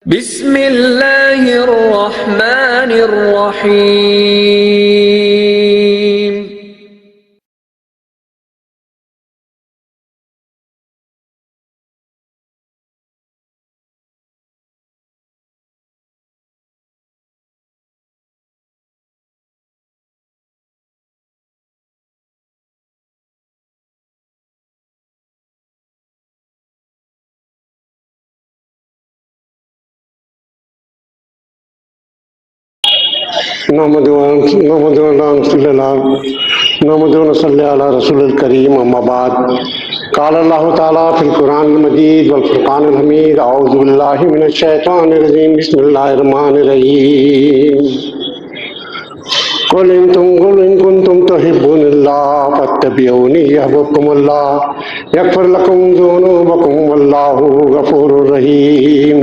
بسم اللہ الرحمن الرحیم۔ نحمد رسول اللہ نحمد صلی علی رسول الکریم اما بعد قال اللہ تعالیٰ فی القرآن المجید والفرقان الحمید اعوذ باللہ من الشیطان الرجیم بسم اللہ الرحمن الرحیم قل ان کنتم تحبون اللہ فاتبعونی یحببکم اللہ یغفر لکم ذنوبکم واللہ غفور رحیم۔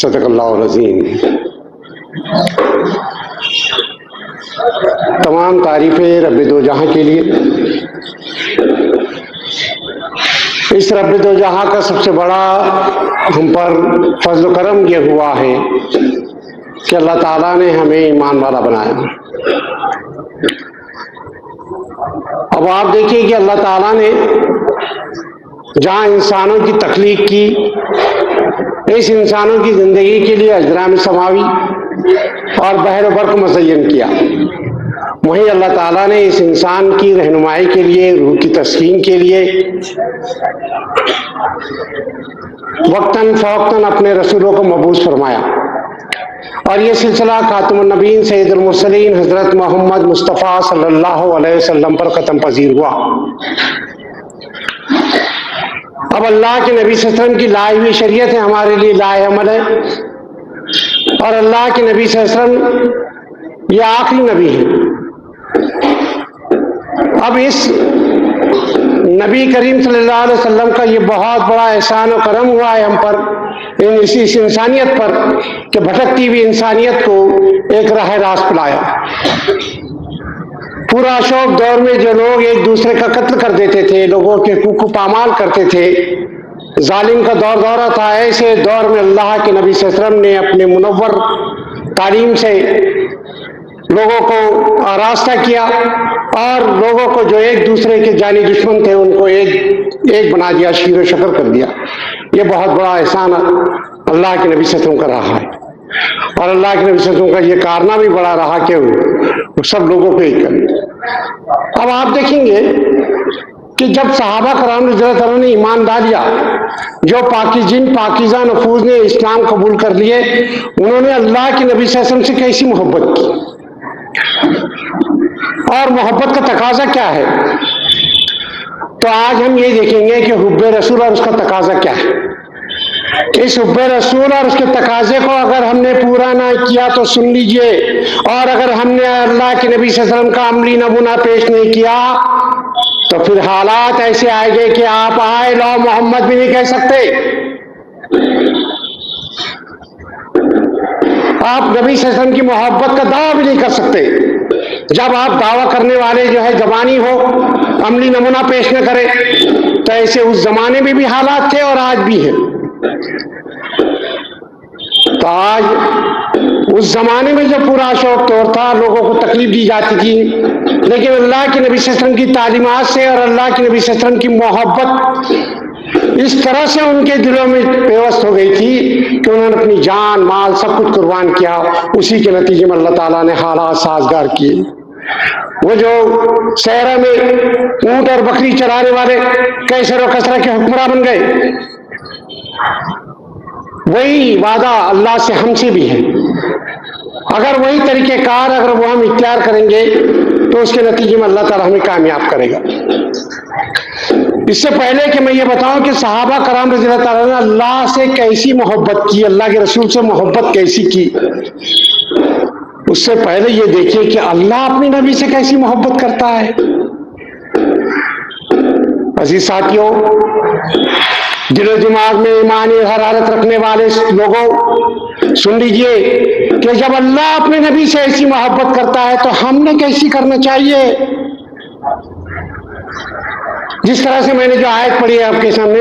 صدق اللہ العظیم۔ تمام تعریفیں رب دو جہاں کے لیے۔ اس رب دو جہاں کا سب سے بڑا ہم پر فضل و کرم یہ ہوا ہے کہ اللہ تعالیٰ نے ہمیں ایمان والا بنایا۔ اب آپ دیکھیں کہ اللہ تعالیٰ نے جہاں انسانوں کی تخلیق کی، اس انسانوں کی زندگی کے لیے اجرام سماوی اور بحر و بر کو مزین کیا، وہیں اللہ تعالیٰ نے اس انسان کی رہنمائی کے لیے، روح کی تسکین کے لیے وقتاً فوقتاً اپنے رسولوں کو مبعوث فرمایا، اور یہ سلسلہ خاتم النبیین سید المرسلین حضرت محمد مصطفیٰ صلی اللہ علیہ وسلم پر ختم پذیر ہوا۔ اب اللہ کے نبی صلی اللہ علیہ وسلم کی لائی ہوئی شریعت ہے ہمارے لیے لائے عمل ہے، اور اللہ کے نبی صلی اللہ علیہ وسلم یہ آخری نبی ہے۔ اب اس نبی کریم صلی اللہ علیہ وسلم کا یہ بہت بڑا احسان و کرم ہوا ہے ہم پر، اس انسانیت پر، کہ بھٹکتی ہوئی انسانیت کو ایک راہ راست پلایا۔ پورا اشوک دور میں جو لوگ ایک دوسرے کا قتل کر دیتے تھے، لوگوں کے حقوق کو پامال کرتے تھے، ظالم کا دورہ تھا، ایسے دور میں اللہ کے نبی صلی اللہ علیہ وسلم نے اپنے منور تعلیم سے لوگوں کو آراستہ کیا، اور لوگوں کو جو ایک دوسرے کے جانی دشمن تھے ان کو ایک بنا دیا، شیر و شکر کر دیا۔ یہ بہت بڑا احسان اللہ کے نبی صلی اللہ علیہ وسلم کا رہا ہے، اور اللہ کے نبی صلی اللہ علیہ وسلم کا یہ کارنامہ بھی بڑا رہا کہ وہ سب لوگوں کو ایک کر دیا۔ اب آپ دیکھیں گے کہ جب صحابہ کرام رضی اللہ عنہ نے ایمان ڈالیا، جو جن پاکیزہ نفوذ نے اسلام قبول کر لیے، انہوں نے اللہ کے نبی صلی اللہ علیہ وسلم سے کیسی محبت کی، اور محبت کا تقاضا کیا ہے؟ تو آج ہم یہ دیکھیں گے کہ حب رسول اور اس کا تقاضا کیا ہے۔ اس حب رسول اور اس کے تقاضے کو اگر ہم نے پورا نہ کیا تو سن لیجئے، اور اگر ہم نے اللہ کے نبی صلی اللہ علیہ وسلم کا عملی نمونہ پیش نہیں کیا تو پھر حالات ایسے آئے گے کہ آپ آئے لو محمد بھی نہیں کہہ سکتے، آپ نبی صلی اللہ علیہ وسلم کی محبت کا دعویٰ بھی نہیں کر سکتے۔ جب آپ دعویٰ کرنے والے جو ہے زبانی ہو، عملی نمونہ پیش نہ کرے، تو ایسے اس زمانے میں بھی حالات تھے اور آج بھی ہیں۔ تو آج اس زمانے میں جو پورا شوق طور تھا، لوگوں کو تکلیف دی جاتی تھی، لیکن اللہ کے نبی صلی اللہ علیہ وسلم کی تعلیمات سے اور اللہ کے نبی صلی اللہ علیہ وسلم کی محبت اس طرح سے ان کے دلوں میں پیوست ہو گئی تھی کہ انہوں نے اپنی جان مال سب کچھ قربان کیا۔ اسی کے نتیجے میں اللہ تعالیٰ نے حالات سازگار کیے۔ وہ جو صحرا میں اونٹ اور بکری چرانے والے کیسر و کسرا کے حکمراں بن گئے، وہی وعدہ اللہ سے ہم سے بھی ہے۔ اگر وہی طریقہ کار اگر وہ ہم اختیار کریں گے تو اس کے نتیجے میں اللہ تعالیٰ ہمیں کامیاب کرے گا۔ اس سے پہلے کہ میں یہ بتاؤں کہ صحابہ کرام رضی اللہ تعالیٰ نے اللہ سے کیسی محبت کی، اللہ کے رسول سے محبت کیسی کی، اس سے پہلے یہ دیکھیے کہ اللہ اپنے نبی سے کیسی محبت کرتا ہے۔ عزیز ساتھیوں، دل و دماغ میں ایمانی حرارت رکھنے والے لوگوں، سن لیجئے کہ جب اللہ اپنے نبی سے ایسی محبت کرتا ہے تو ہم نے کیسی کرنا چاہیے۔ جس طرح سے میں نے جو آیت پڑھی ہے آپ کے سامنے،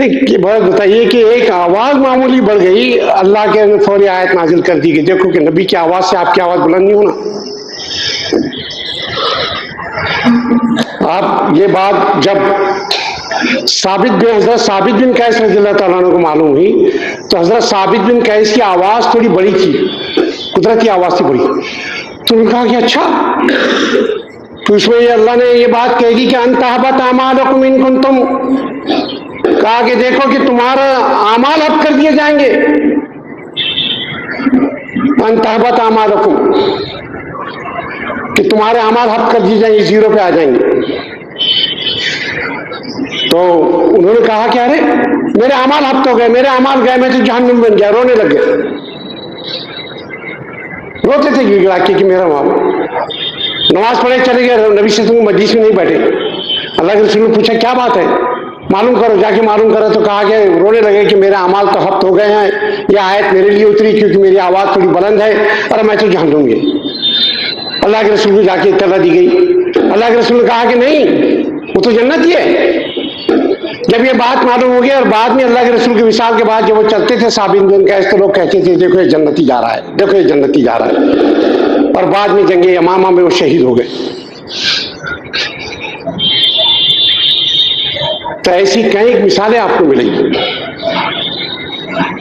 یعنی بات بتائیے کہ ایک آواز معمولی بڑھ گئی، اللہ کے فوری آیت نازل کر دی کہ دیکھو کہ نبی کی آواز سے آپ کی آواز بلند نہیں ہونا. آپ یہ بات جب حضرت ثابت بن قیس رضی اللہ تعالیٰ عنہ کو معلوم ہوئی تو حضرت ثابت بن قیس کی آواز تھوڑی بڑی تھی، قدرتی آواز تھی بڑی. تو انہوں نے کہا کہ اچھا، تو اس میں اللہ نے یہ بات کہہ دی کہ ان تحبط اعمالکم ان کنتم، کہا کہ دیکھو کہ تمہارا اعمال حب کر دیے جائیں گے. ان تحبط اعمالکم، کہ تمہارے اعمال حب کر دیے جائیں گے، زیرو پہ آ جائیں گے. تو انہوں نے کہا کہ ارے میرے اعمال حب ہو گئے، میرے اعمال گئے، میں تو جہنم بن گیا. رونے لگ گئے، روتے تھے گڑ گڑا کے کہ میرا ماں. نماز پڑھے چلے گئے، نبی صلی اللہ علیہ وسلم مجلس میں نہیں بیٹھے. اللہ کے رسول نے پوچھا کیا بات ہے، معلوم کرو. جا کے معلوم کرو تو کہا کہ رونے لگے کہ میرے اعمال تو حبط ہو گئے ہیں، یہ آیت میرے لیے اتری کیونکہ میری آواز تھوڑی بلند ہے اور میں تو جہنم گئی. اللہ کے رسول کو جا کے اطلاع دی گئی. اللہ کے رسول نے کہا کہ نہیں، وہ تو جنت ہی ہے. جب یہ بات معلوم ہو گئی اور بعد میں اللہ کے رسول کے وصال کے بعد جب وہ چلتے تھے ثابت بن قیس، تو لوگ کہتے تھے دیکھو یہ جنتی جا رہا ہے، دیکھو یہ جنتی جا رہا ہے. اور بعد میں جنگ یمامہ میں وہ شہید ہو گئے. تو ایسی کئی مثالیں آپ کو ملیں گی.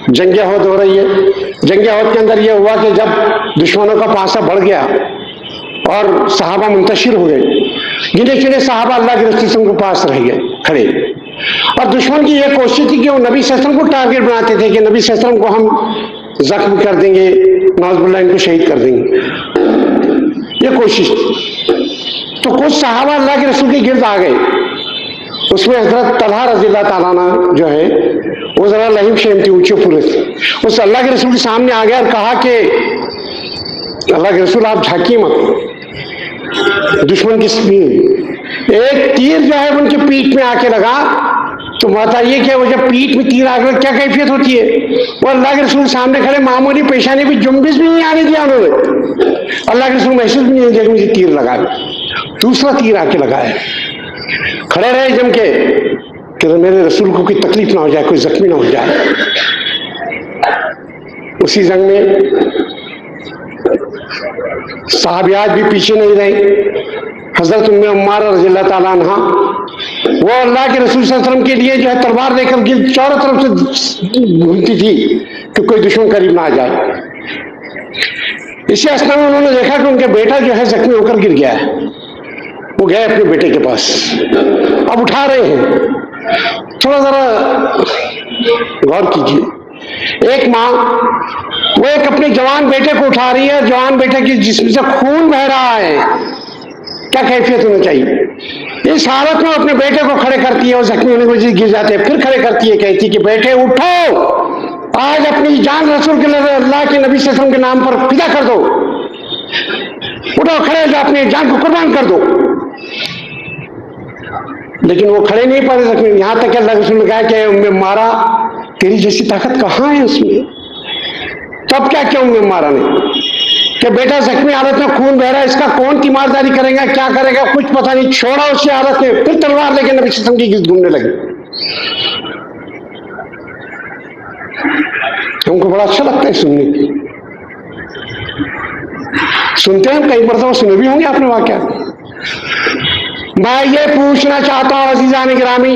جنگ احد ہو رہی ہے، جنگ احد کے اندر یہ ہوا کہ جب دشمنوں کا پاسا بڑھ گیا اور صحابہ منتشر ہو گئے، گنے چنے صحابہ اللہ کے رسول کے پاس رہ گئے کھڑے. اور دشمن کی یہ کوشش تھی کہ وہ نبی صلی اللہ علیہ وسلم کو ٹارگیٹ بناتے تھے کہ نبی صلی اللہ علیہ وسلم کو ہم زخم کر دیں گے، نعوذ باللہ ان کو شہید کر دیں گے. یہ کوشش تھی. تو کچھ صحابہ اللہ کے رسول کے گرد آ گئے. اس میں حضرت طلحہ رضی اللہ تعالیٰ عنہ جو ہے وہ ذرا لہیم شیم تھی، اونچے پورے تھے. اس اللہ کے رسول کے سامنے آ گیا اور کہا کہ اللہ کے رسول آپ جھانکیے مت. دشمن کی ایک تیر جو ہے ان کے پیٹھ میں آ کے لگا. تو بتائیے کہ وہ جب پیٹھ میں تیر آ کر کیا کیفیت ہوتی ہے. وہ اللہ کے رسول سامنے کھڑے، معمولی پیشانی بھی جنبش بھی نہیں آنے دیا انہوں نے. اللہ کے رسول محسوس بھی نہیں کیا کہ مجھے تیر لگا. دوسرا تیر آ کے لگایا. کھڑے رہے جم کے کہ میرے رسول کو کوئی تکلیف نہ ہو جائے، کوئی زخمی نہ ہو جائے. اسی جنگ میں صحابیات بھی پیچھے نہیں رہے. حضرت ام عمارہ رضی اللہ تعالیٰ عنہ وہ اللہ کے رسول صلی اللہ علیہ وسلم کے لیے جو ہے تلوار لے کر چاروں طرف سے گھومتی تھی کہ کوئی دشمن قریب نہ آ جائے. اسی اسنا میں انہوں نے دیکھا کہ ان کے بیٹا جو ہے زخمی ہو کر گر گیا ہے. وہ گئے اپنے بیٹے کے پاس، اب اٹھا رہے ہیں. تھوڑا ذرا غور کیجیے. ایک ماں وہ ایک اپنے جوان بیٹے کو اٹھا رہی ہے، جوان بیٹے کی جسم سے خون بہ رہا ہے، کیا کیفیت ہونا چاہیے. اس حالت میں اپنے بیٹے کو کھڑے کرتی ہے، وہ زخمی ہونے کی وجہ سے گر جاتے ہیں، پھر کھڑے کرتی ہے، کہتی کہ بیٹے اٹھو، آج اپنی جان رسول کے لیے اللہ کے نبی صلی اللہ علیہ وسلم کے نام پر فدا کر دو. اٹھو، کھڑے ہو جاؤ، اپنی جان کو قربان کر دو. لیکن وہ کھڑے نہیں پاتے زخمی. یہاں تک کہ اللہ کے رسول نے کہا کہ ام عمارہ تیری جیسی طاقت کہاں ہے اس میں. تب کیا کیا ام عمارہ نے کہ بیٹا زخمی حالت میں خون بہ رہا ہے، اس کا کون تیمارداری کرے گا، کیا کرے گا، کچھ پتہ نہیں. چھوڑا اسی حالت میں، پھر تلوار لے کے نبی صلی اللہ علیہ وسلم کی گرد گھومنے لگے. ہم کو بڑا اچھا لگتا ہے سننے کی، سنتے ہیں. کئی مرتبہ سنے بھی ہوں گے آپ نے واقعات. میں یہ پوچھنا چاہتا ہوں عزیزان گرامی،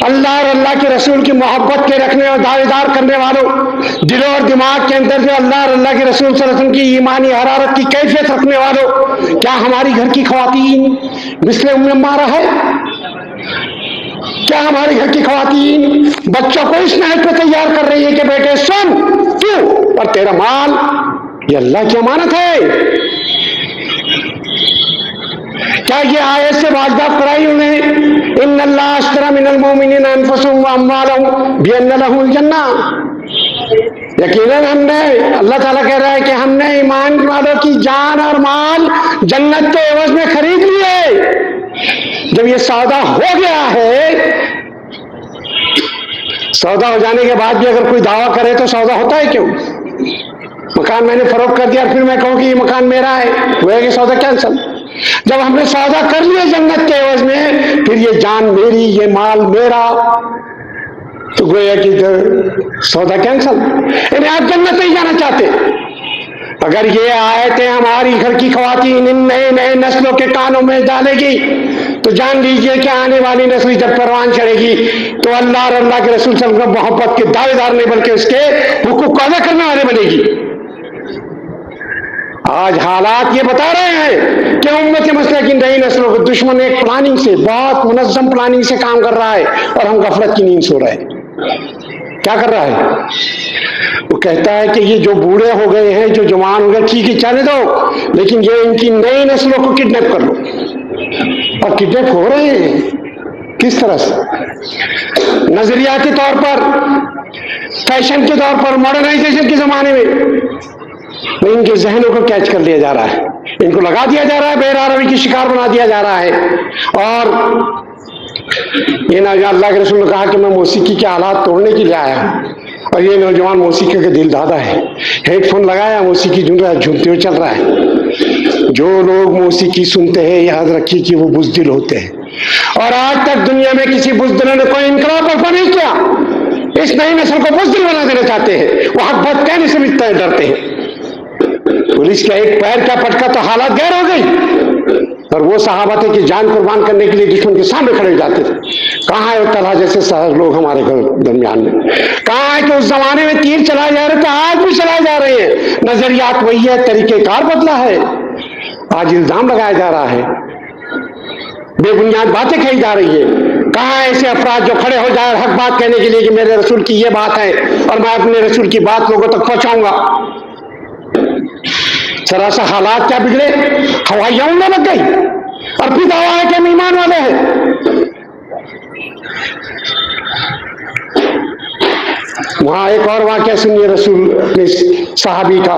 اللہ اور اللہ کے رسول کی محبت کے رکھنے اور دعوے دار کرنے والوں، دل اور دماغ کے اندر جو اللہ اور اللہ کے رسول صلی اللہ علیہ وسلم کی ایمانی حرارت کی کیفیت رکھنے والوں، کیا ہماری گھر کی خواتین مثل ام عمارہ ہے؟ کیا ہمارے گھر کی خواتین بچوں کو اس نحو پہ تیار کر رہی ہے کہ بیٹے سن، تو اور تیرا مال یہ اللہ کی امانت ہے؟ کیا یہ آیت سے واجبات کرائی انہیں ان اللہ اشتری من المؤمنین انفسهم واموالهم بان لهم الجنہ. یقیناً ہم نے، اللہ تعالیٰ کہہ رہا ہے کہ ہم نے ایمان والوں کی جان اور مال جنت کے عوض میں خرید لیے. جب یہ سودا ہو گیا ہے، سودا ہو جانے کے بعد بھی اگر کوئی دعویٰ کرے تو سودا ہوتا ہے کیوں؟ مکان میں نے فروخت کر دیا، پھر میں کہوں کہ یہ مکان میرا ہے، وہ ہے کہ سودا کینسل. جب ہم نے سودا کر لیا جنت کے عوض میں، پھر یہ جان میری، یہ مال میرا. تو گویا کہ سودا کینسل، یعنی آپ جنت نہیں جانا چاہتے۔ اگر یہ آیتیں ہماری گھر کی خواتین ان نئے نئے نسلوں کے کانوں میں ڈالے گی تو جان لیجئے کہ آنے والی نسل جب پروان چڑھے گی تو اللہ اور اللہ کے رسول صلی اللہ علیہ وسلم محبت کے دعوے دار نہیں بلکہ اس کے حقوق کو ادا کرنے والے بنے گی۔ آج حالات یہ بتا رہے ہیں کہ امت مسلح کی نئی نسلوں کو دشمن ایک پلاننگ سے، بہت منظم پلاننگ سے کام کر رہا ہے اور ہم غفلت کی نیند سو رہے ہیں۔ کیا کر رہا ہے؟ وہ کہتا ہے کہ یہ جو بوڑھے ہو گئے ہیں، جو جوان ہو گئے، ٹھیک ہے چلے دو، لیکن یہ ان کی نئی نسلوں کو کڈنیپ کر لو۔ اور کڈنیپ ہو رہے ہیں کس طرح سے؟ نظریاتی طور پر، فیشن کے طور پر، ماڈرنائزیشن کے زمانے میں ان کے ذہنوں کو کیچ کر لیا جا رہا ہے، ان کو لگا دیا جا رہا ہے، بے روی کی شکار بنا دیا جا رہا ہے۔ اور یہ نوجوان، اللہ کے رسول نے کہا کہ میں موسیقی کے آلات توڑنے کے لیے آیا ہوں، اور یہ نوجوان موسیقی کا دل دادا ہے، ہیڈ فون لگایا، موسیقی سن رہا ہے، جھومتے ہوئے چل رہا ہے۔ جو لوگ موسیقی سنتے ہیں یاد رکھیے کہ وہ بزدل ہوتے ہیں، اور آج تک دنیا میں کسی بزدل نے کوئی انقلاب برپا نہیں کیا۔ اس نئی نسل کو بزدل بنا دینا چاہتے ہیں، وہ حق بات کہنے سے بھی ڈرتے ہیں۔ پولیس کا ایک پیر کا پٹکا تو حالات غیر ہو گئی، اور وہ صحابہ تھے کہ جان قربان کرنے کے لیے دشمن کے سامنے کھڑے ہو جاتے تھے۔ کہاں ہے وہ طلحہ جیسے لوگ ہمارے درمیان میں؟ کہاں ہے کہ اس زمانے میں تیر چلائے جا رہے تھے، آج بھی چلائے جا رہے ہیں، نظریات وہی ہے، طریقہ کار بدلا ہے۔ آج الزام لگایا جا رہا ہے، بے بنیاد باتیں کہی جا رہی ہے۔ کہاں ایسے افراد جو کھڑے ہو جائے حق بات کہنے کے لیے کہ میرے رسول کی یہ بات ہے اور میں اپنے رسول کی بات لوگوں تک پہنچاؤں گا؟ ذرا سا حالات کیا بگڑے، ہوائیاں اڑنے لگ گئی، اور پھر دعویٰ ہے کہ ہم ایمان والے ہیں۔ وہاں ایک اور واقعہ سنیے رسول اپنے صحابی کا،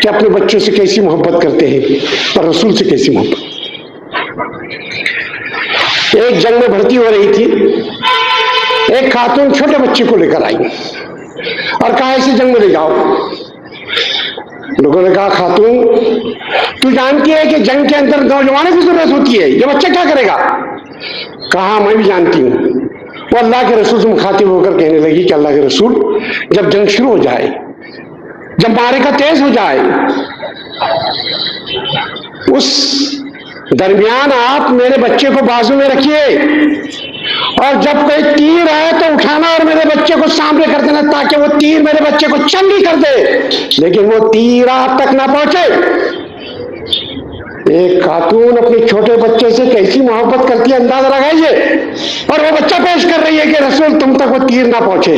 کہ اپنے بچوں سے کیسی محبت کرتے ہیں اور رسول سے کیسی محبت۔ ایک جنگ میں بھرتی ہو رہی تھی، ایک خاتون چھوٹے بچے کو لے کر آئی اور کہا اسے جنگ میں لے جاؤ۔ لوگوں نے کہا خاتون تو جانتی ہے کہ جنگ کے اندر نوجوانوں کی ضرورت ہوتی ہے، یہ بچہ کیا کرے گا؟ کہا میں بھی جانتی ہوں۔ وہ اللہ کے رسول سے مخاطب ہو کر کہنے لگی کہ اللہ کے رسول، جب جنگ شروع ہو جائے، جب معرکہ تیز ہو جائے، اس درمیان آپ میرے بچے کو بازو میں رکھیے، اور جب کوئی تیر آئے تو اٹھانا اور میرے بچے کو سامنے کر دینا تاکہ وہ تیر میرے بچے کو چنگی کر دے، لیکن وہ تیر آپ تک نہ پہنچے۔ ایک خاتون اپنے چھوٹے بچے سے کیسی محبت کرتی ہے اندازہ لگائیے، اور وہ بچہ پیش کر رہی ہے کہ رسول تم تک وہ تیر نہ پہنچے،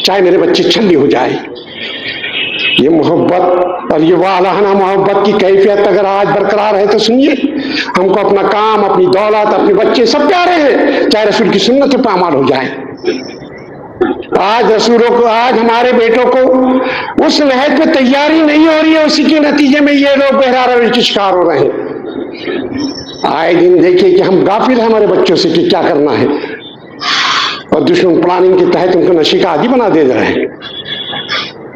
چاہے میرے بچے چھلی ہو جائے۔ یہ محبت اور یہ والہانہ محبت کی کیفیت اگر آج برقرار ہے تو سنیے، ہم کو اپنا کام، اپنی دولت، اپنے بچے سب پیارے ہیں، چاہے رسول کی سنت پہ عمل ہو جائے۔ آج رسولوں کو، آج ہمارے بیٹوں کو اس لحاظ پہ تیاری نہیں ہو رہی ہے، اسی کے نتیجے میں یہ لوگ بہرا روی کے شکار ہو رہے ہیں۔ آئے دن دیکھیے کہ ہم غافل ہیں ہمارے بچوں سے کہ کیا کرنا ہے، اور دشمن پلاننگ کے تحت ان کو نشے کا عادی بنا دے رہے ہیں۔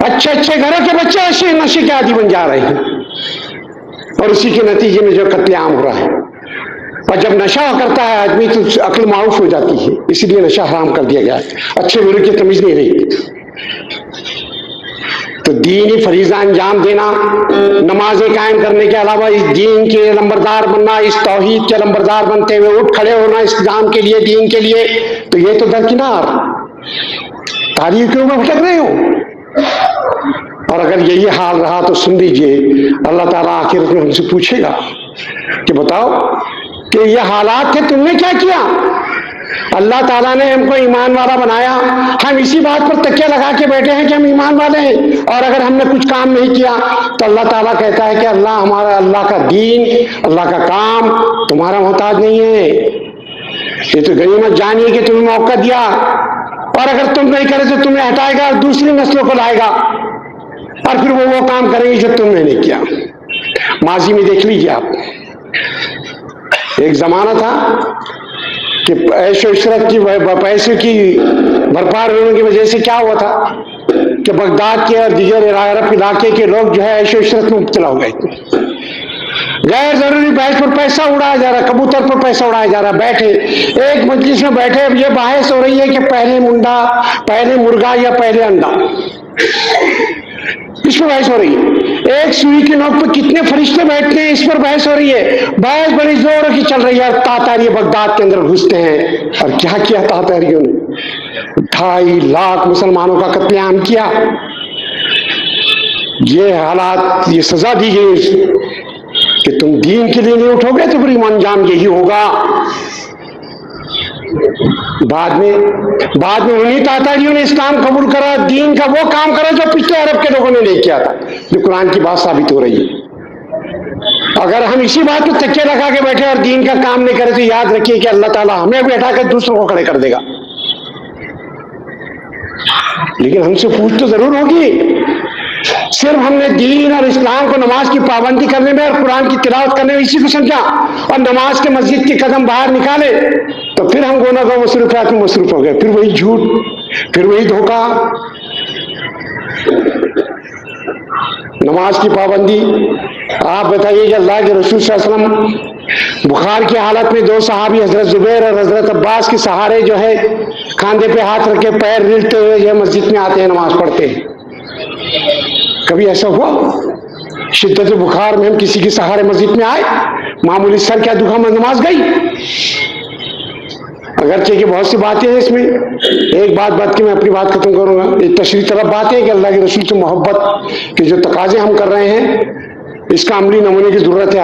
اچھے اچھے گھروں کے بچے نشے کے عادی بن جا رہے ہیں، اور اسی کے نتیجے میں جو قتل عام ہو رہا ہے۔ اور جب نشہ کرتا ہے آدمی تو عقل معاف ہو جاتی ہے، اسی لیے نشہ حرام کر دیا گیا ہے، اچھے برے کی تمیز نہیں رہی۔ تو دینی فریضہ انجام دینا، نمازیں قائم کرنے کے علاوہ اس دین کے لمبردار بننا، اس توحید کے لمبردار بنتے ہوئے اٹھ کھڑے ہونا اسلام کے لیے، دین کے لیے، تو یہ تو درکنار تاریخیوں میں بھٹک رہے ہو۔ اور اگر یہی حال رہا تو سن لیجئے، اللہ تعالیٰ آخرت میں ہم سے پوچھے گا کہ بتاؤ کہ یہ حالات تھے، تم نے کیا کیا؟ اللہ تعالیٰ نے ہم کو ایمان والا بنایا، ہم اسی بات پر تکیہ لگا کے بیٹھے ہیں کہ ہم ایمان والے ہیں، اور اگر ہم نے کچھ کام نہیں کیا تو اللہ تعالیٰ کہتا ہے کہ اللہ ہمارا، اللہ کا دین، اللہ کا کام تمہارا محتاج نہیں ہے۔ یہ تو غنیمت جانیے کہ تمہیں موقع دیا، اور اگر تم نہیں کرے تو تمہیں ہٹائے گا اور دوسری نسلوں کو لائے گا، اور پھر وہ کام کریں گے جو تم نے نہیں کیا۔ ماضی میں دیکھ لیجیے آپ، ایک زمانہ تھا کہ عیش و عشرت کی، پیسے کی بھرپار ہونے کی وجہ سے کیا ہوا تھا کہ بغداد کے اور دیگر عرب علاقے کے لوگ جو ہے عیش و عشرت میں مبتلا ہو گئے تھے۔ غیر ضروری بحث پر پیسہ اڑایا جا رہا ہے، کبوتر پر پیسہ اڑایا جا رہا ہے. بیٹھے ایک مجلس میں بیٹھے، اب یہ بحث ہو رہی ہے کہ پہلے منڈا، پہلے مرغا یا پہلے انڈا، اس پر بحث ہو رہی ہے. ایک سوئی کی نوک پر کتنے فرشتے بیٹھتے ہیں، اس پر بحث ہو رہی ہے. بحث بڑی زور کی چل رہی ہے. تاتاری بغداد کے اندر گھستے ہیں اور کیا کیا تاتاریوں نے؟ 2.5 لاکھ مسلمانوں کا قتل عام کیا. یہ حالات، یہ سزا دی گئی کہ تم دین کے لیے نہیں اٹھو گے تو پھر انجام یہی ہوگا. بعد میں انہی تاتاریوں نے اسلام قبول کرا. دین کا وہ کام کرا جو پچھلے عرب کے لوگوں نے نہیں کیا تھا، جو قرآن کی بات ثابت ہو رہی ہے. اگر ہم اسی بات کو تکیہ لگا کے بیٹھے اور دین کا کام نہیں کرے تو یاد رکھیے کہ اللہ تعالیٰ ہمیں بھی ہٹا کر دوسروں کو کھڑے کر دے گا. لیکن ہم سے پوچھ تو ضرور ہوگی. صرف ہم نے دین اور اسلام کو نماز کی پابندی کرنے میں اور قرآن کی تلاوت کرنے میں اسی کو سمجھا اور نماز کے مسجد کے قدم باہر نکالے تو پھر ہم گناہ گار مصروفیات میں مصروف ہو گئے. پھر وہی جھوٹ، پھر وہی دھوکہ. نماز کی پابندی. آپ بتائیے کہ اللہ کے رسول صلی اللہ علیہ وسلم بخار کی حالت میں 2 صحابی حضرت زبیر اور حضرت عباس کے سہارے جو ہے کاندھے پہ ہاتھ رکھ کے پیر ریلتے ہوئے یہ مسجد میں آتے ہیں، نماز پڑھتے ہیں. کبھی ایسا ہوا شدت بخار میں ہم کسی کے سہارے مسجد میں آئے؟ معمولی سر کیا دکھا میں نماز گئی. اگرچہ کہ بہت سی باتیں ہیں اس میں، ایک بات کہ میں اپنی بات ختم کروں گا. ایک تشریح طلب بات ہے کہ اللہ کے رسول سے محبت کے جو تقاضے ہم کر رہے ہیں اس کا عملی نمونے کی ضرورت ہے.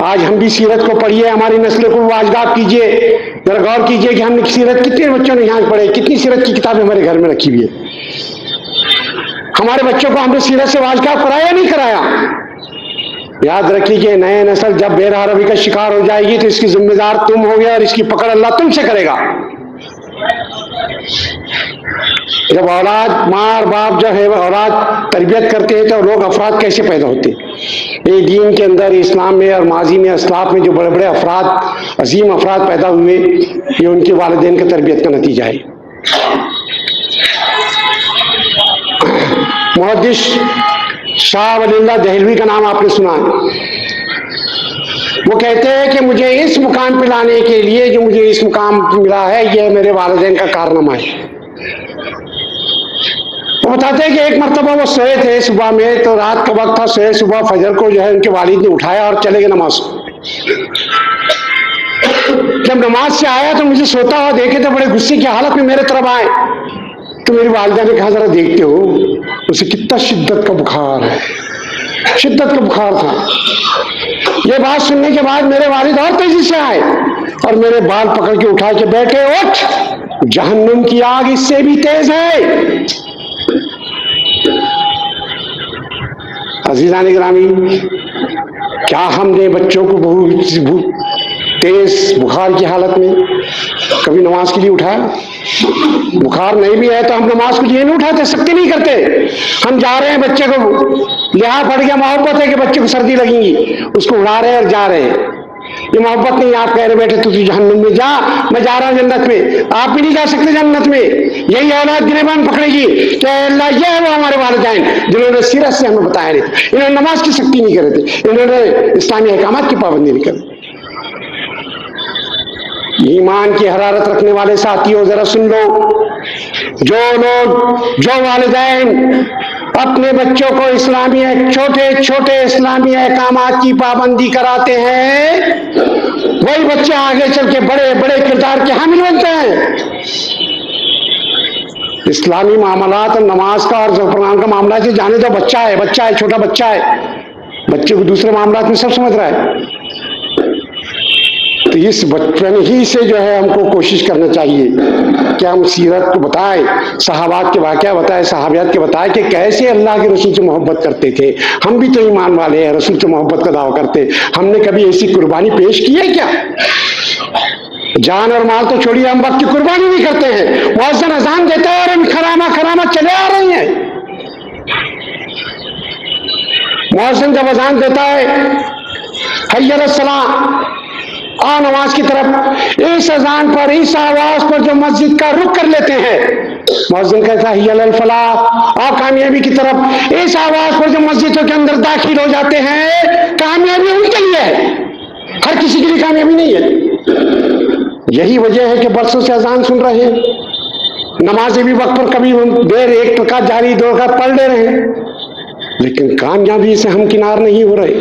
آج ہم بھی سیرت کو پڑھیے، ہماری نسل کو واجداد کیجیے. ذرا غور کیجیے کہ ہم نے سیرت کتنے بچوں نے یہاں پڑھے، کتنی سیرت کی کتابیں ہمارے گھر میں رکھی ہوئی ہے. ہمارے بچوں کو ہم نے سیرت سے واجداد کرایا نہیں کرایا؟ یاد رکھیے کہ نئے نسل جب بے راہ روی کا شکار ہو جائے گی تو اس کی ذمہ دار تم ہو گے اور اس کی پکڑ اللہ تم سے کرے گا. جب اولاد، ماں اور باپ جب ہے اولاد تربیت کرتے ہیں تو لوگ افراد کیسے پیدا ہوتے ہیں؟ یہ دین کے اندر، اسلام میں اور ماضی میں اسلاف میں جو بڑے بڑے افراد، عظیم افراد پیدا ہوئے، یہ ان کے والدین کی تربیت کا نتیجہ ہے. محدث شاہ ولی اللہ دہلوی کا نام آپ نے سنا ہے. وہ کہتے ہیں کہ مجھے اس مقام پہ لانے کے لیے جو مجھے اس مقام ملا ہے یہ میرے والدین کا کارنامہ ہے. وہ بتاتے ہیں کہ ایک مرتبہ وہ سوئے تھے صبح میں، تو رات کا وقت تھا، سوئے صبح فجر کو جو ہے ان کے والد نے اٹھایا اور چلے گئے نماز. جب نماز سے آیا تو مجھے سوتا ہوا دیکھے تو بڑے غصے کی حالت میں میرے طرف آئے. تو میری والدہ نے کہا ذرا دیکھتے ہو اسے کتنا شدت کا بخار ہے. شدت کا بخار تھا. یہ بات سننے کے بعد میرے والد اور تیزی سے آئے اور میرے بال پکڑ کے اٹھا کے بیٹھے، اٹھ، جہنم کی آگ اس سے بھی تیز ہے. عزیزان گرامی، کیا ہم نے بچوں کو بہت تیز بخار کی حالت میں کبھی نماز کے لیے اٹھایا؟ بخار نہیں بھی ہے تو ہم نماز کے لیے نہیں اٹھاتے، سختی نہیں کرتے. ہم جا رہے ہیں، بچے کو لحاظ پڑ گیا، محبت ہے کہ بچے کو سردی لگیں گی، اس کو اڑا رہے ہیں اور جا رہے ہیں. یہ محبت نہیں. آپ کہہ رہے بیٹھے تو جہنم میں جا، میں جا رہا ہوں جنت میں. آپ بھی نہیں جا سکتے جنت میں. یہی اولاد گریبان پکڑے گی کہ اللہ یہ ہے وہ ہمارے والدین جنہوں نے سیرت سے ہمیں بتایا نہیں تھا، انہوں نے نماز کی سختی نہیں کرے تھے، انہوں نے اسلامی احکامات کی پابندی نہیں کری. ایمان کی حرارت رکھنے والے ساتھیوں ذرا سن لو، جو والدین اپنے بچوں کو اسلامی چھوٹے چھوٹے اسلامی احکامات کی پابندی کراتے ہیں وہی بچے آگے چل کے بڑے بڑے کردار کے حامل بنتے ہیں. اسلامی معاملات اور نماز کا اور قرآن کا معاملہ ہے، جانے دو، بچہ ہے، چھوٹا بچہ ہے، بچے کو دوسرے معاملات میں سب سمجھ رہا ہے. تو اس بچپن ہی سے جو ہے ہم کو کوشش کرنا چاہیے کہ ہم سیرت کو بتائیں، صحابات کے واقعہ بتائیں، صحابیات کے بتائیں کہ کیسے اللہ کے رسول سے محبت کرتے تھے. ہم بھی تو ایمان والے ہیں، رسول سے محبت کا دعویٰ کرتے. ہم نے کبھی ایسی قربانی پیش کی ہے کیا؟ جان اور مال تو چھوڑیے، ہم وقت کی قربانی نہیں کرتے ہیں. مؤذن اذان دیتا ہے اور ہم خرامہ چلے آ رہے ہیں. مؤذن جب اذان دیتا ہے حی علی الصلاۃ، آ نماز کی طرف، اس اذان پر، اس آواز پر جو مسجد کا رخ کر لیتے ہیں مؤذن کہتا ہے حی علی الفلاح، اور کامیابی کی طرف، اس آواز پر جو مسجدوں کے اندر داخل ہو جاتے ہیں، کامیابی ان کے لیے ہے، ہر کسی کے لیے کامیابی نہیں ہے۔ یہی وجہ ہے کہ برسوں سے اذان سن رہے ہیں، نمازیں بھی وقت پر کبھی دیر 1 رکعت جاری 2 رکعت پڑھ لے رہے ہیں، لیکن کامیابی سے ہم کنار نہیں ہو رہے۔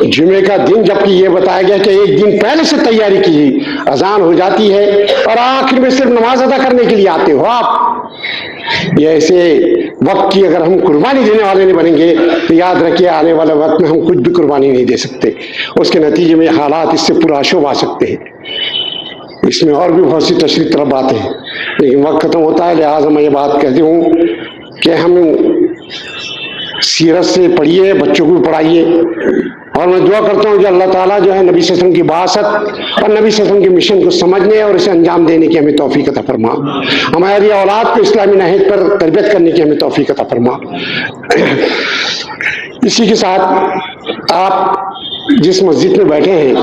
جمعے کا دن جبکہ یہ بتایا گیا کہ 1 دن پہلے سے تیاری کی، اذان ہو جاتی ہے اور آخر میں صرف نماز ادا کرنے کے لیے آتے ہو آپ۔ یہ ایسے وقت کی اگر ہم قربانی دینے والے نہیں بنیں گے تو یاد رکھیے آنے والے وقت میں ہم کچھ بھی قربانی نہیں دے سکتے، اس کے نتیجے میں حالات اس سے پرآشوب آ سکتے ہیں۔ اس میں اور بھی بہت سی تشریح طلب باتیں ہیں، لیکن وقت ختم ہوتا ہے، لہٰذا میں یہ بات کہتی ہوں کہ ہم سیرت سے پڑھیے، بچوں کو بھی پڑھائیے، اور میں دعا کرتا ہوں کہ اللہ تعالیٰ جو ہے نبی صلی اللہ علیہ وسلم کی بعثت اور نبی صلی اللہ علیہ وسلم کے مشن کو سمجھنے اور اسے انجام دینے کی ہمیں توفیق عطا فرما، ہماری اولاد کو اسلامی نہج پر تربیت کرنے کی ہمیں توفیق عطا فرما۔ اسی کے ساتھ آپ جس مسجد میں بیٹھے ہیں،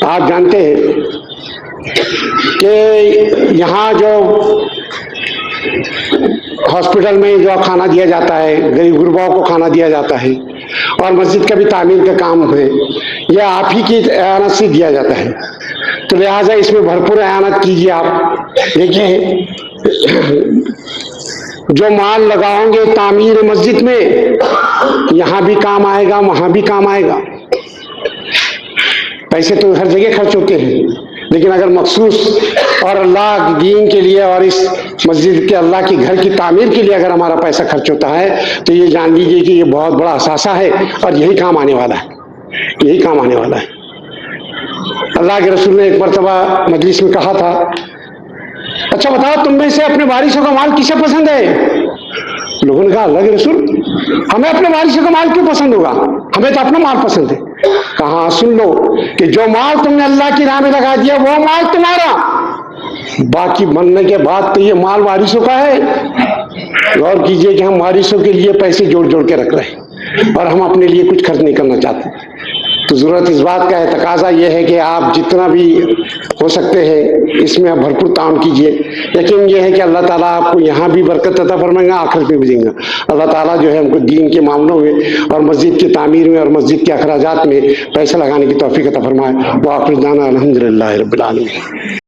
آپ جانتے ہیں کہ یہاں جو ہاسپٹل میں جو کھانا دیا جاتا ہے، غریب غرباؤں کو کھانا دیا جاتا ہے، اور مسجد کا بھی تعمیر کا کام ہے، یہ آپ ہی کی اعانت سے دیا جاتا ہے، تو لہٰذا اس میں بھرپور اعانت کیجیے۔ آپ دیکھیں جو مال لگاؤں گے تعمیر مسجد میں، یہاں بھی کام آئے گا وہاں بھی کام آئے گا۔ پیسے تو ہر جگہ خرچ ہوتے ہیں، لیکن اگر مخصوص اور اللہ کے دین کے لیے اور اس مسجد کے اللہ کے گھر کی تعمیر کے لیے اگر ہمارا پیسہ خرچ ہوتا ہے تو یہ جان لیجیے کہ یہ بہت بڑا اثاثہ ہے اور یہی کام آنے والا ہے، یہی کام آنے والا ہے۔ اللہ کے رسول نے ایک مرتبہ مجلس میں کہا تھا، اچھا بتاؤ تم میں سے اپنے وارثوں کا مال کسے پسند ہے؟ لوگوں نے کہا اللہ کے رسول ہمیں اپنے وارثوں کا مال کیوں پسند ہوگا، ہمیں تو اپنا مال پسند ہے۔ کہا سن لو کہ جو مال تم نے اللہ کی راہ میں لگا دیا وہ مال تمہارا، باقی مرنے کے بعد تو یہ مال وارثوں کا ہے۔ غور کیجئے کہ ہم وارثوں کے لیے پیسے جوڑ جوڑ کے رکھ رہے ہیں اور ہم اپنے لیے کچھ خرچ نہیں کرنا چاہتے، تو ضرورت اس بات کا ہے، تقاضا یہ ہے کہ آپ جتنا بھی ہو سکتے ہیں اس میں آپ بھرپور تعاون کیجئے۔ یقین یہ ہے کہ اللہ تعالیٰ آپ کو یہاں بھی برکت عطا فرمائے گا، آخرت میں بھی دیں گا۔ اللہ تعالیٰ جو ہے ہم کو دین کے معاملوں میں اور مسجد کی تعمیر میں اور مسجد کے اخراجات میں پیسہ لگانے کی توفیق عطا فرمائے۔ وآخر دعوانا الحمدللہ رب العالمین۔